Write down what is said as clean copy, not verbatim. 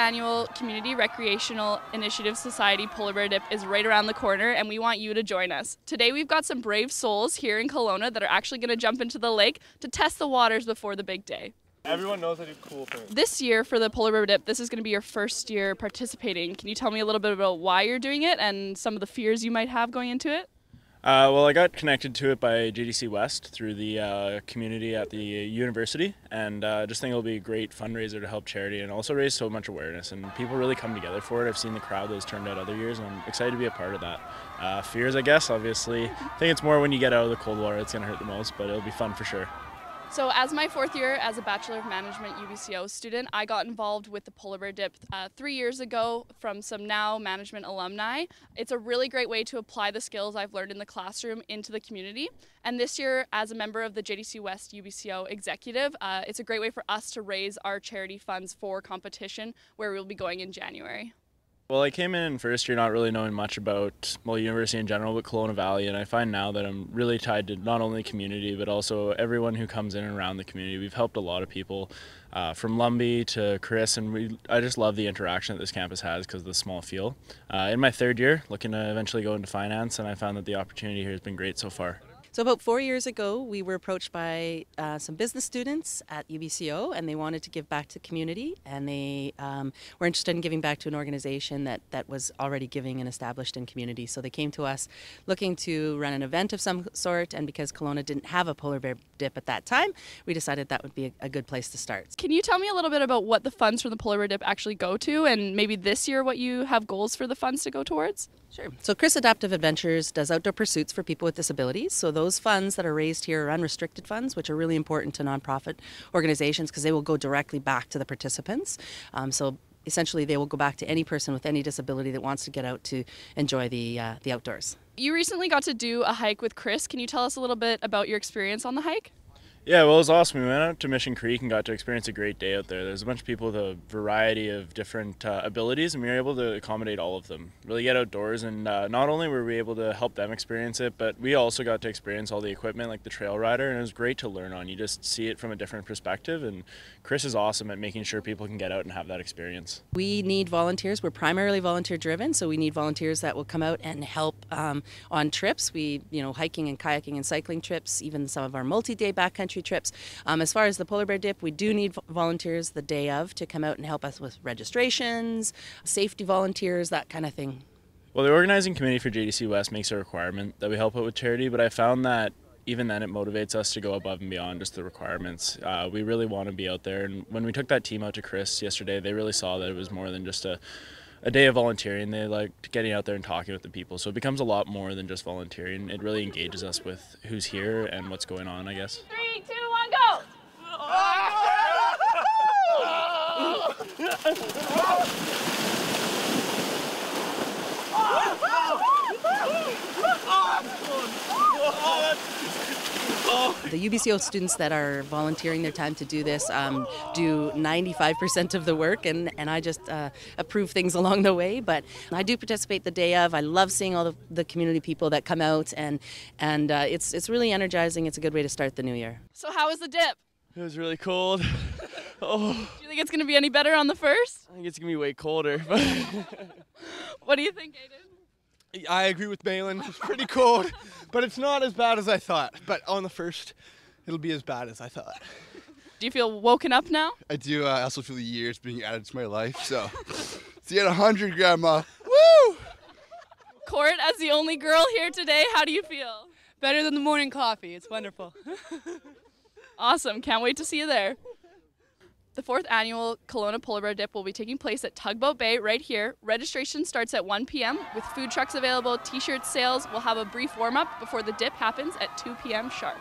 annual Community Recreational Initiative Society Polar Bear Dip is right around the corner, and we want you to join us. Today we've got some brave souls here in Kelowna that are actually going to jump into the lake to test the waters before the big day. Everyone knows I do cool things. This year for the Polar Bear Dip, this is going to be your first year participating. Can you tell me a little bit about why you're doing it and some of the fears you might have going into it? Well, I got connected to it by JDC West through the community at the university, and just think it'll be a great fundraiser to help charity and also raise so much awareness, and people really come together for it. I've seen the crowd that has turned out other years, and I'm excited to be a part of that. Fears, I guess, obviously. I think it's more when you get out of the cold water it's going to hurt the most, but it'll be fun for sure. So as my fourth year as a Bachelor of Management UBCO student, I got involved with the Polar Bear Dip 3 years ago from some now management alumni. It's a really great way to apply the skills I've learned in the classroom into the community. And this year, as a member of the JDC West UBCO executive, it's a great way for us to raise our charity funds for competition where we'll be going in January. Well, I came in first year not really knowing much about, well, university in general, but Kelowna Valley, and I find now that I'm really tied to not only the community, but also everyone who comes in and around the community. We've helped a lot of people, from Lumbee to CRIS, and I just love the interaction that this campus has because of the small feel. In my third year, looking to eventually go into finance, and I found that the opportunity here has been great so far. So about 4 years ago, we were approached by some business students at UBCO, and they wanted to give back to the community, and they were interested in giving back to an organization that was already giving and established in community. So they came to us looking to run an event of some sort, and because Kelowna didn't have a Polar Bear Dip at that time, we decided that would be a good place to start. Can you tell me a little bit about what the funds from the Polar Bear Dip actually go to, and maybe this year what you have goals for the funds to go towards? Sure. So CRIS Adaptive Adventures does outdoor pursuits for people with disabilities. So those funds that are raised here are unrestricted funds, which are really important to nonprofit organizations because they will go directly back to the participants. So essentially they will go back to any person with any disability that wants to get out to enjoy the outdoors. You recently got to do a hike with CRIS. Can you tell us a little bit about your experience on the hike? Yeah, well, it was awesome. We went out to Mission Creek and got to experience a great day out there. There's a bunch of people with a variety of different abilities, and we were able to accommodate all of them. Really get outdoors, and not only were we able to help them experience it, but we also got to experience all the equipment like the Trail Rider, and it was great to learn on. You just see it from a different perspective, and Chris is awesome at making sure people can get out and have that experience. We need volunteers. We're primarily volunteer driven, so we need volunteers that will come out and help on trips. Hiking and kayaking and cycling trips, even some of our multi-day backcountry trips. As far as the Polar Bear Dip, we do need volunteers the day of to come out and help us with registrations, safety volunteers, that kind of thing. Well, the organizing committee for JDC West makes a requirement that we help out with charity, but I found that even then it motivates us to go above and beyond just the requirements. We really want to be out there, and when we took that team out to CRIS yesterday, they really saw that it was more than just a day of volunteering. They liked getting out there and talking with the people, so it becomes a lot more than just volunteering. It really engages us with who's here and what's going on, I guess. 3, 2, 1, go! The UBCO students that are volunteering their time to do this do 95% of the work, and I just approve things along the way. But I do participate the day of. I love seeing all the community people that come out, and it's really energizing. It's a good way to start the new year. So how was the dip? It was really cold. Oh. Do you think it's going to be any better on the first? I think it's going to be way colder. What do you think, Aiden? I agree with Malin. It's pretty cold, but it's not as bad as I thought. But on the first, it'll be as bad as I thought. Do you feel woken up now? I do. I also feel the years being added to my life. So, see you at 100, Grandma. Woo! Court, as the only girl here today, how do you feel? Better than the morning coffee. It's wonderful. Awesome. Can't wait to see you there. The 4th annual Kelowna Polar Bear Dip will be taking place at Tugboat Bay right here. Registration starts at 1 p.m. with food trucks available, t-shirt sales. We'll have a brief warm-up before the dip happens at 2 p.m. sharp.